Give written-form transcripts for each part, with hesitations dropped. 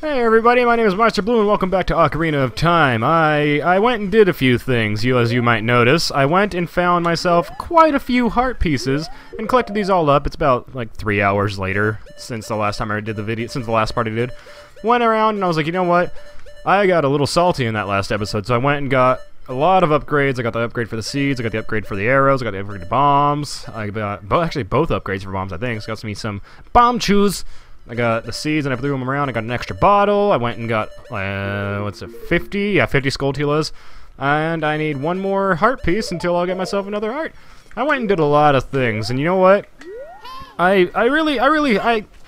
Hey everybody, my name is MeisterBloo and welcome back to Ocarina of Time. I went and did a few things, as you might notice. I went and found myself quite a few heart pieces and collected these all up. It's about like 3 hours later since the last time I did the video, since the last part I did. Went around and I was like, you know what? I got a little salty in that last episode, so I went and got a lot of upgrades. I got the upgrade for the seeds, I got the upgrade for the arrows, I got the upgrade to bombs. I got actually both upgrades for bombs, I think. So got me some bomb chews. I got the seeds and I threw them around. I got an extra bottle. I went and got, what's it, 50? Yeah, 50 Skulltulas. And I need one more heart piece until I'll get myself another heart. I went and did a lot of things, and you know what? I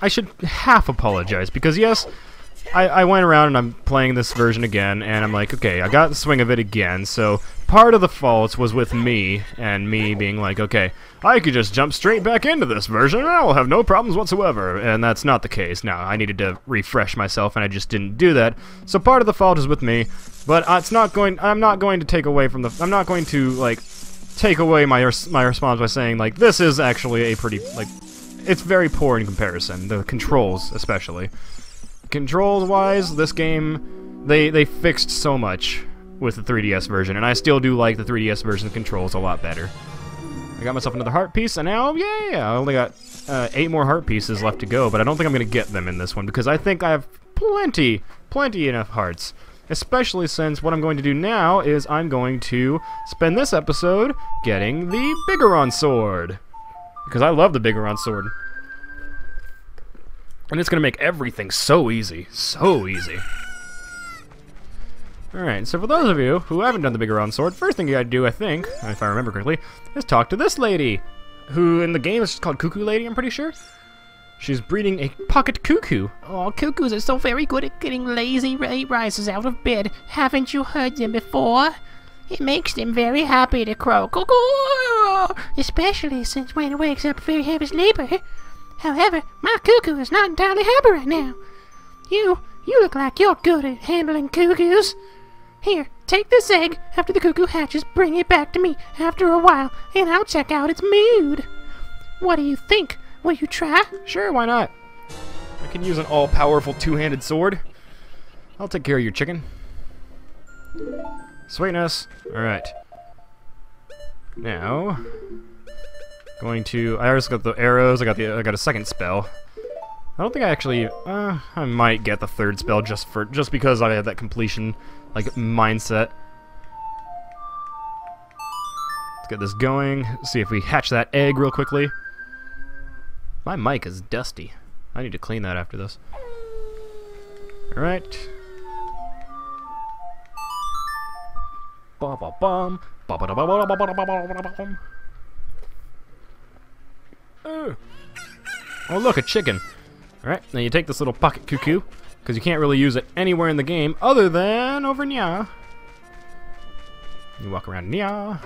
should half apologize, because yes, I went around and I'm playing this version again, and I'm like, okay, I got the swing of it again, so part of the fault was with me, and me being like, okay, I could just jump straight back into this version and I will have no problems whatsoever, and that's not the case. Now, I needed to refresh myself, and I just didn't do that, so part of the fault is with me, but I'm not going to take away from the, I'm not going to, like, take away my response by saying, like, this is actually a pretty, like, it's very poor in comparison, the controls especially. Controls-wise, this game, they fixed so much with the 3DS version, and I still do like the 3DS version of controls a lot better. I got myself another heart piece, and now, yeah, I only got 8 more heart pieces left to go, but I don't think I'm going to get them in this one, because I think I have plenty enough hearts. Especially since what I'm going to do now is I'm going to spend this episode getting the Bigoron Sword. Because I love the Bigoron Sword. And it's going to make everything so easy. So easy. Alright, so for those of you who haven't done the Bigoron Sword, first thing you gotta do, I think, if I remember correctly, is talk to this lady. Who in the game is called Cuckoo Lady, I'm pretty sure. She's breeding a pocket cuckoo. Oh, cuckoos are so very good at getting lazy rises out of bed. Haven't you heard them before? It makes them very happy to crow. Cuckoo! Especially since when it wakes up a very heavy sleeper. However, my cuckoo is not entirely happy right now. You look like you're good at handling cuckoos. Here, take this egg. After the cuckoo hatches, bring it back to me after a while, and I'll check out its mood. What do you think? Will you try? Sure, why not? I can use an all-powerful two-handed sword. I'll take care of your chicken. Sweetness. Alright. Now, going to, I already got the arrows, I got a second spell. I don't think I actually, I might get the third spell just because I have that completion, like, mindset. Let's get this going, see if we hatch that egg real quickly. My mic is dusty. I need to clean that after this. Alright. Ba-ba-bum. Ba-ba-da-ba-ba-ba-ba-ba-ba-ba-bum. Oh, look, a chicken. Alright, now you take this little pocket cuckoo, because you can't really use it anywhere in the game other than over nya. You walk around nya.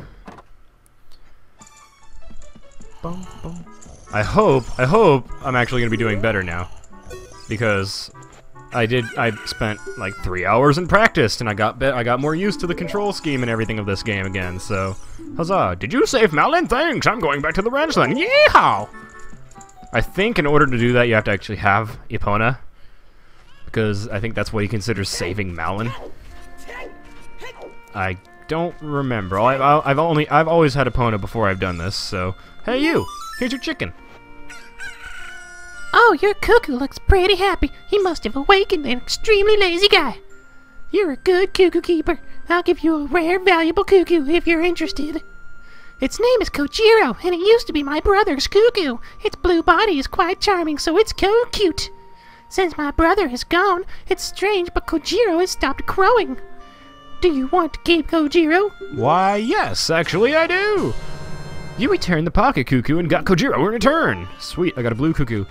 Boom, boom. I hope I'm actually going to be doing better now, because I spent like 3 hours in practice, and I got more used to the control scheme and everything of this game again, so huzzah. Did you save Malin? Thanks, I'm going back to the ranch then. Yeehaw! I think in order to do that you have to actually have Epona, because I think that's what he considers saving Malin. I don't remember. I've always had Epona before I've done this, so hey you! Here's your chicken. Oh, your cuckoo looks pretty happy. He must have awakened an extremely lazy guy. You're a good cuckoo keeper. I'll give you a rare, valuable cuckoo if you're interested. Its name is Kojiro, and it used to be my brother's cuckoo. Its blue body is quite charming, so it's cute. Since my brother is gone, it's strange, but Kojiro has stopped crowing. Do you want to keep Kojiro? Why, yes, actually I do. You returned the pocket cuckoo and got Kojiro in return. Sweet, I got a blue cuckoo.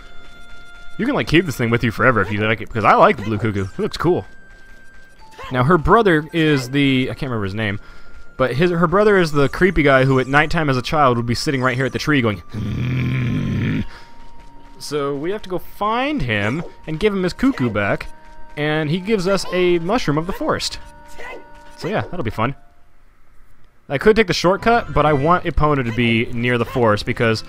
You can, like, keep this thing with you forever if you like it, because I like the blue cuckoo. It looks cool. Now, her brother is the, I can't remember his name, but her brother is the creepy guy who at nighttime as a child would be sitting right here at the tree going, So we have to go find him and give him his cuckoo back, and he gives us a mushroom of the forest. So yeah, that'll be fun. I could take the shortcut, but I want Epona to be near the forest, because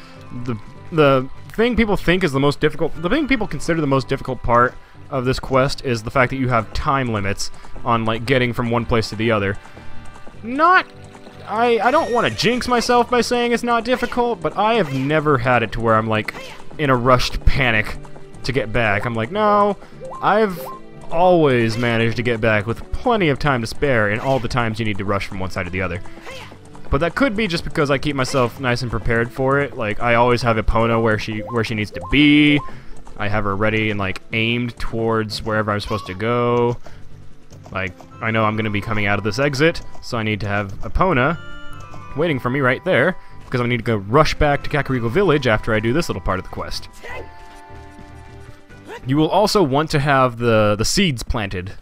the thing people think is the most difficult, the thing people consider the most difficult part of this quest is the fact that you have time limits on, like, getting from one place to the other. I don't want to jinx myself by saying it's not difficult, but I have never had it to where I'm, like, in a rushed panic to get back. I'm like, no, I've always managed to get back with plenty of time to spare in all the times you need to rush from one side to the other. But that could be just because I keep myself nice and prepared for it. Like, I always have Epona where she needs to be. I have her ready and, like, aimed towards wherever I'm supposed to go. Like, I know I'm going to be coming out of this exit, so I need to have Epona waiting for me right there, because I need to go rush back to Kakariko Village after I do this little part of the quest. You will also want to have the seeds planted.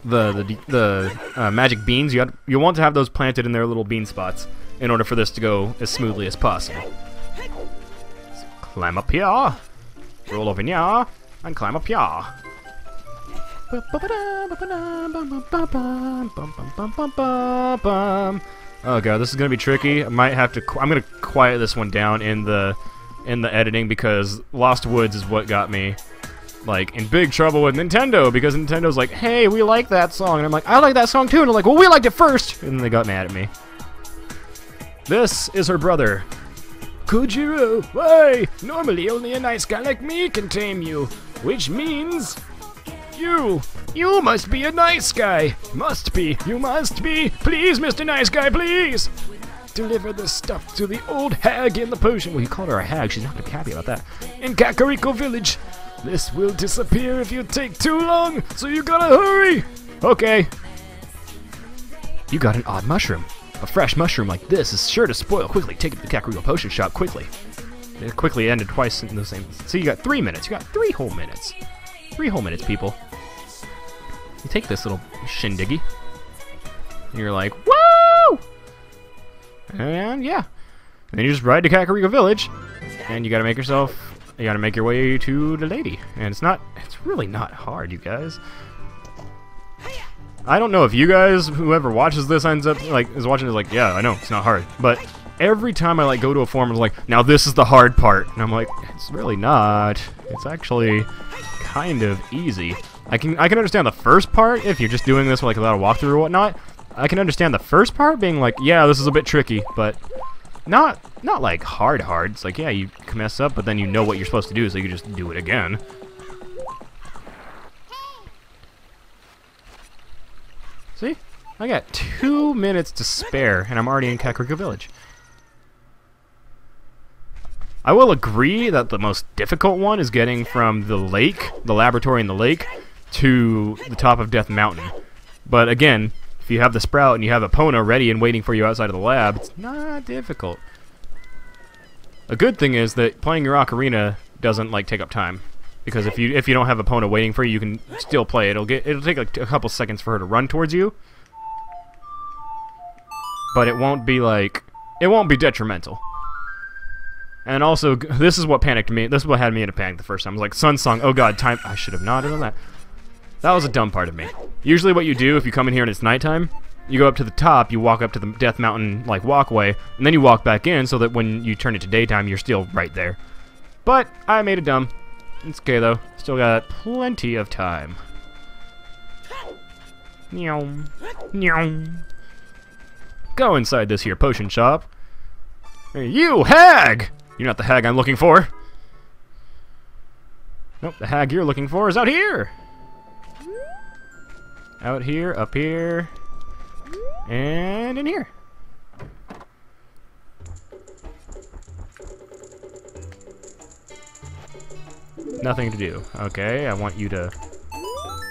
The magic beans, you want to have those planted in their little bean spots in order for this to go as smoothly as possible. So climb up here, roll over here, and climb up here. Oh god, this is gonna be tricky. I might have to. I'm gonna quiet this one down in the editing because Lost Woods is what got me, like, in big trouble with Nintendo, because Nintendo's like, hey, we like that song, and I'm like, I like that song too, and they're like, well, we liked it first, and then they got mad at me. This is her brother, Kojiro. Why? Normally only a nice guy like me can tame you, which means you must be a nice guy. Must be. You must be. Please, Mr. Nice Guy, please. Deliver this stuff to the old hag in the potion. Well, he called her a hag. She's not gonna be happy about that. In Kakariko Village. This will disappear if you take too long, so you gotta hurry. Okay. You got an odd mushroom. A fresh mushroom like this is sure to spoil quickly. Take it to the Kakariko Potion Shop quickly. It quickly ended twice in the same. So you got 3 minutes. You got 3 whole minutes. 3 whole minutes, people. You take this little shindiggy, and you're like, woo! And yeah. And then you just ride to Kakariko Village, and you gotta make your way to the lady. And it's really not hard, you guys. I don't know if you guys, whoever watches this is watching is like, yeah, I know, it's not hard. But every time I, like, go to a forum, I'm like, now this is the hard part. And I'm like, it's really not. It's actually kind of easy. I can understand the first part if you're just doing this, like, without a walkthrough or whatnot. I can understand the first part being like, yeah, this is a bit tricky, but not like hard. It's like, yeah, you can mess up, but then you know what you're supposed to do, so you just do it again. See? I got 2 minutes to spare, and I'm already in Kakariko Village. I will agree that the most difficult one is getting from the lake, the laboratory in the lake, to the top of Death Mountain. But again, if you have the Sprout and you have Epona ready and waiting for you outside of the lab, it's not difficult. A good thing is that playing your Ocarina doesn't, like, take up time, because if you don't have Epona waiting for you, you can still play. It'll take like a couple seconds for her to run towards you, but it won't be detrimental. And also, this is what panicked me. This is what had me in a panic the first time. I was like, Sun Song, oh god, time. I should have not done that. That was a dumb part of me. Usually what you do if you come in here and it's nighttime, you go up to the top, you walk up to the Death Mountain, like, walkway, and then you walk back in so that when you turn it to daytime, you're still right there. But I made it dumb. It's okay, though. Still got plenty of time. Go inside this here potion shop. Hey, you hag! You're not the hag I'm looking for. Nope, the hag you're looking for is out here! Out here, up here, and in here. Nothing to do. Okay, I want you to...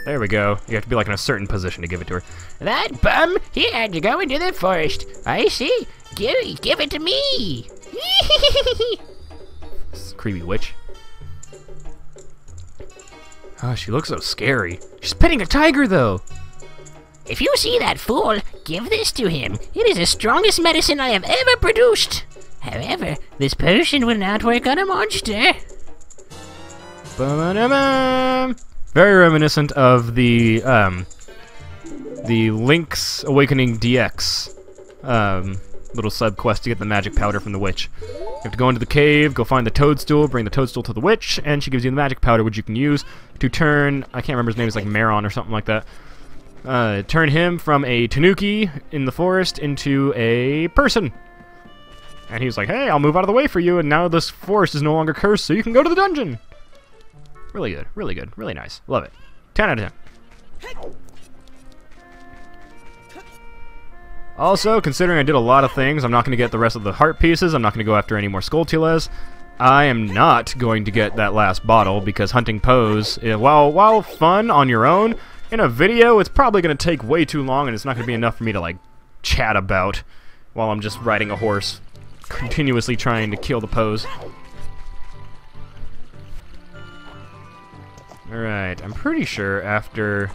There we go. You have to be, like, in a certain position to give it to her. That bum, he had to go into the forest. I see. Give it to me. Creepy witch. Oh, she looks so scary. She's petting a tiger, though. If you see that fool, give this to him. It is the strongest medicine I have ever produced. However, this potion will not work on a monster. Ba-da-bam. Very reminiscent of the Link's Awakening DX little sub quest to get the magic powder from the witch. have to go into the cave, go find the toadstool, bring the toadstool to the witch, and she gives you the magic powder, which you can use to turn, I can't remember his name, it's like Maron or something like that. Turn him from a tanuki in the forest into a person. And he was like, hey, I'll move out of the way for you, and now this forest is no longer cursed, so you can go to the dungeon. Really good, really nice. Love it. 10 out of 10. Also, considering I did a lot of things, I'm not going to get the rest of the heart pieces, I'm not going to go after any more Skulltulas. I am not going to get that last bottle, because hunting Poes, while fun on your own, in a video, it's probably going to take way too long, and it's not going to be enough for me to, like, chat about while I'm just riding a horse, continuously trying to kill the Poes. Alright, I'm pretty sure after...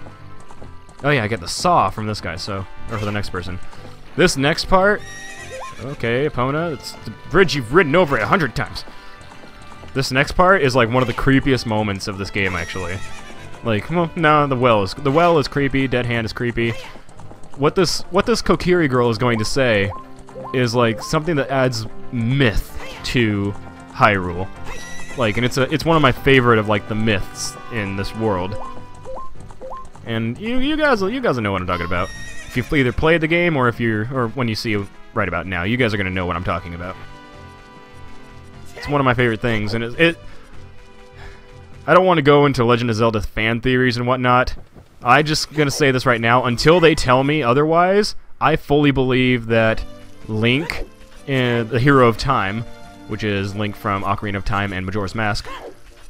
Oh yeah, I get the saw from this guy, so... Or for the next person. This next part... Okay, Epona, it's the bridge you've ridden over 100 times. This next part is like one of the creepiest moments of this game, actually. Like, well, no, the well is creepy, Dead Hand is creepy. What this Kokiri girl is going to say is like something that adds myth to Hyrule. Like, and it's one of my favorite of like the myths in this world. And you guys will know what I'm talking about. If you've either played the game or when you see it right about now, you guys are gonna know what I'm talking about. It's one of my favorite things, and I don't want to go into Legend of Zelda fan theories and whatnot. I'm just gonna say this right now. Until they tell me otherwise, I fully believe that Link, the hero of time, which is Link from Ocarina of Time and Majora's Mask,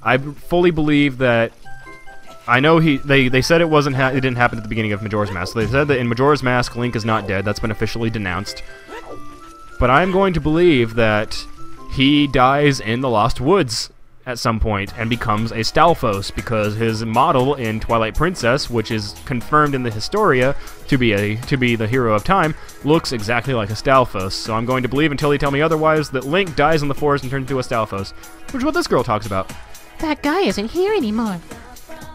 I fully believe that. I know they said it didn't happen at the beginning of Majora's Mask. So they said that in Majora's Mask, Link is not dead. That's been officially denounced. But I'm going to believe that he dies in the Lost Woods at some point and becomes a Stalfos, because his model in Twilight Princess, which is confirmed in the Historia to be the hero of time, looks exactly like a Stalfos. So I'm going to believe, until they tell me otherwise, that Link dies in the forest and turns into a Stalfos, which is what this girl talks about. That guy isn't here anymore.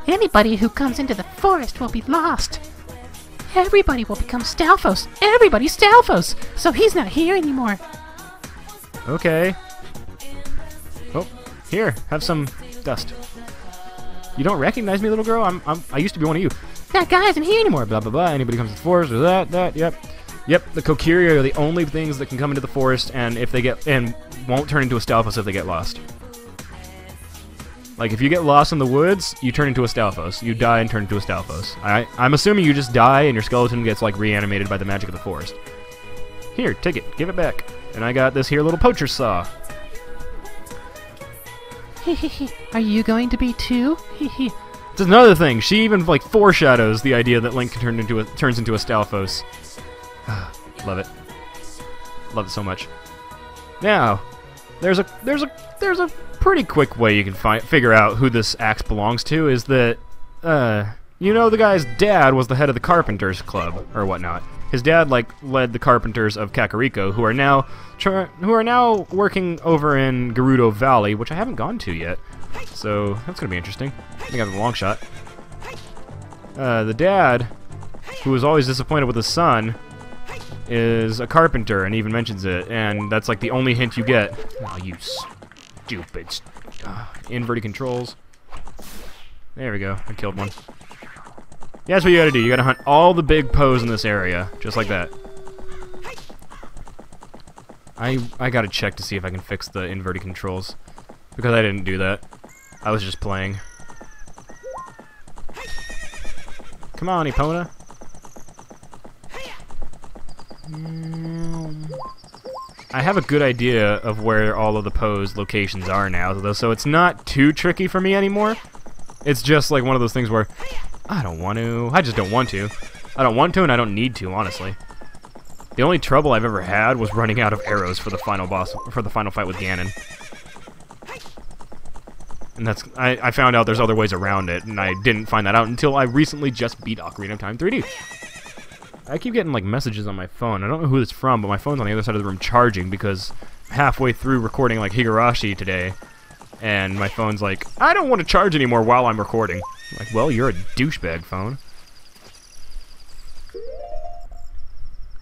Anybody who comes into the forest will be lost. Everybody will become Stalfos. Everybody's Stalfos. So he's not here anymore. Okay. Oh, here, have some dust. You don't recognize me, little girl? I used to be one of you. That guy isn't here anymore. Blah blah blah. Anybody comes to the forest or that, yep. Yep, the Kokiri are the only things that can come into the forest, and won't turn into a Stalfos if they get lost. Like, if you get lost in the woods, you turn into a Stalfos. You die and turn into a Stalfos. I'm assuming you just die and your skeleton gets, like, reanimated by the magic of the forest. Here, take it. Give it back. And I got this here little poacher saw. Are you going to be too? It's another thing. She even, like, foreshadows the idea that Link turns into a Stalfos. Love it. Love it so much. Now, there's a pretty quick way you can figure out who this axe belongs to. Is that you know, the guy's dad was the head of the Carpenters Club or whatnot. His dad like led the Carpenters of Kakariko, who are now working over in Gerudo Valley, which I haven't gone to yet. So that's gonna be interesting. I think I have a long shot. The dad, who was always disappointed with his son, is a carpenter and even mentions it, and that's like the only hint you get. Oh, you stupid. Inverted controls. There we go. I killed one. Yeah, that's what you gotta do. You gotta hunt all the big Poes in this area, just like that. I gotta check to see if I can fix the inverted controls, because I didn't do that. I was just playing. Come on, Epona. I have a good idea of where all of the Poes locations are now, though, so it's not too tricky for me anymore. It's just like one of those things where I don't want to. I just don't want to. I don't want to, and I don't need to, honestly. The only trouble I've ever had was running out of arrows for the final boss, for the final fight with Ganon. And that's I found out there's other ways around it, and I didn't find that out until I recently just beat Ocarina of Time 3D. I keep getting like messages on my phone. I don't know who it's from, but my phone's on the other side of the room charging because I'm halfway through recording like Higurashi today, and my phone's like, I don't want to charge anymore while I'm recording. I'm like, well, you're a douchebag phone.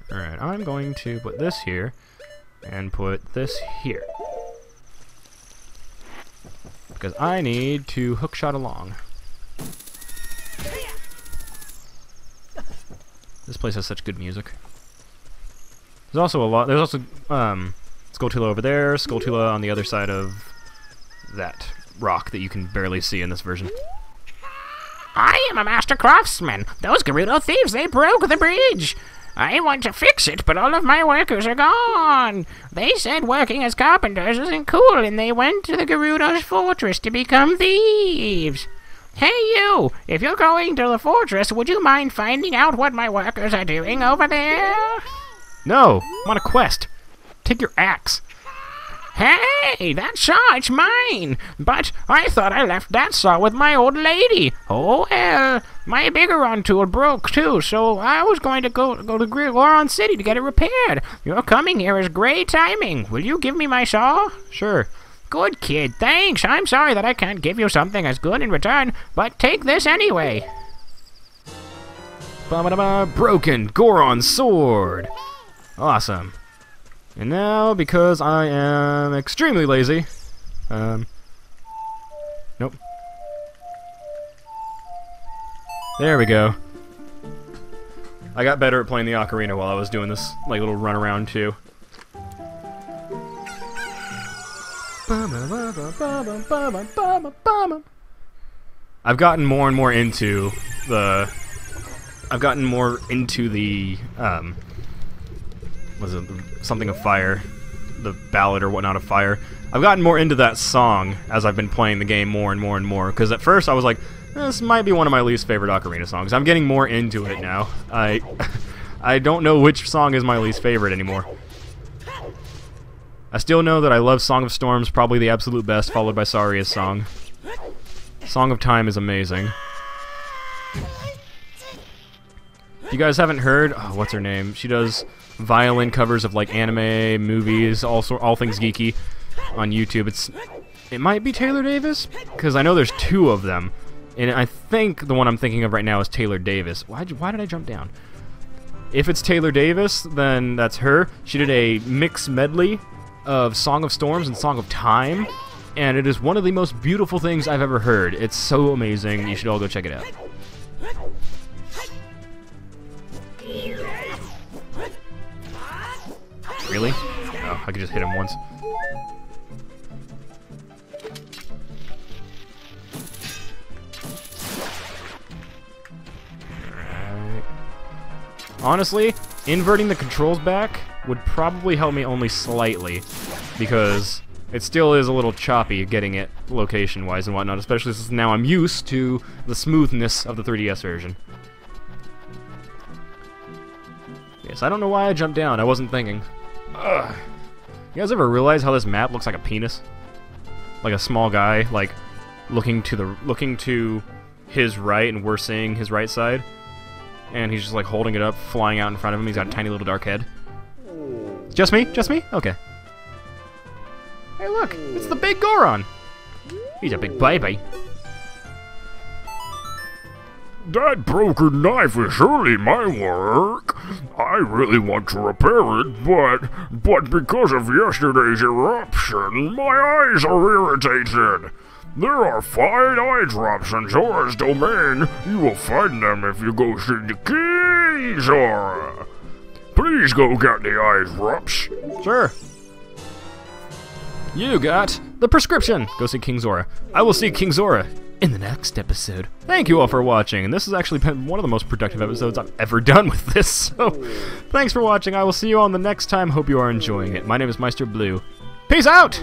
Alright, I'm going to put this here and put this here. because I need to hookshot along. This place has such good music. There's also a lot. There's also Skulltula over there, Skulltula on the other side of that rock that you can barely see in this version. I am a master craftsman. Those Gerudo thieves, they broke the bridge. I want to fix it, but all of my workers are gone. They said working as carpenters isn't cool, and they went to the Gerudo's fortress to become thieves. Hey you, if you're going to the fortress, would you mind finding out what my workers are doing over there? No, I'm on a quest. Take your axe. Hey, that saw, it's mine. But I thought I left that saw with my old lady. Oh well, my Bigoron tool broke too, so I was going to go to Goron City to get it repaired. Your coming here is great timing. Will you give me my saw? Sure. Good kid, thanks. I'm sorry that I can't give you something as good in return, but take this anyway. Broken Goron sword. Awesome. And now, because I am extremely lazy, nope. There we go. I got better at playing the Ocarina while I was doing this, like, little run around too. I've gotten more and more into the, was it something of fire, the ballad or whatnot of fire. I've gotten more into that song as I've been playing the game more and more and more, because at first I was like, this might be one of my least favorite Ocarina songs. I'm getting more into it now. I don't know which song is my least favorite anymore. I still know that I love Song of Storms, probably the absolute best, followed by Saria's song. Song of Time is amazing. If you guys haven't heard, oh, what's her name? She does violin covers of like anime, movies, all things geeky on YouTube. It might be Taylor Davis, because I know there's two of them, and I think the one I'm thinking of right now is Taylor Davis. Why did I jump down? If it's Taylor Davis, then that's her. She did a mix medley of Song of Storms and Song of Time, and it is one of the most beautiful things I've ever heard. It's so amazing. You should all go check it out. Really? Oh, I could just hit him once. Alright. Honestly, inverting the controls back would probably help me only slightly, because it still is a little choppy getting it location-wise and whatnot, especially since now I'm used to the smoothness of the 3DS version. Yes, I don't know why I jumped down. I wasn't thinking. Ugh. You guys ever realize how this map looks like a penis? Like a small guy, like, looking to his right, and we're seeing his right side. And he's just like holding it up, flying out in front of him. He's got a tiny little dark head. Just me? Just me? Okay. Hey look! It's the big Goron! He's a big baby. That broken knife is surely my work. I really want to repair it, but because of yesterday's eruption, my eyes are irritated. There are 5 eye drops in Zora's domain. You will find them if you go see the King Zora. Please go get the eye drops. Sure. You got the prescription. Go see King Zora. I will see King Zora in the next episode. Thank you all for watching, and this has actually been one of the most productive episodes I've ever done with this, so thanks for watching. I will see you all the next time. Hope you are enjoying it. My name is MeisterBloo. Peace out!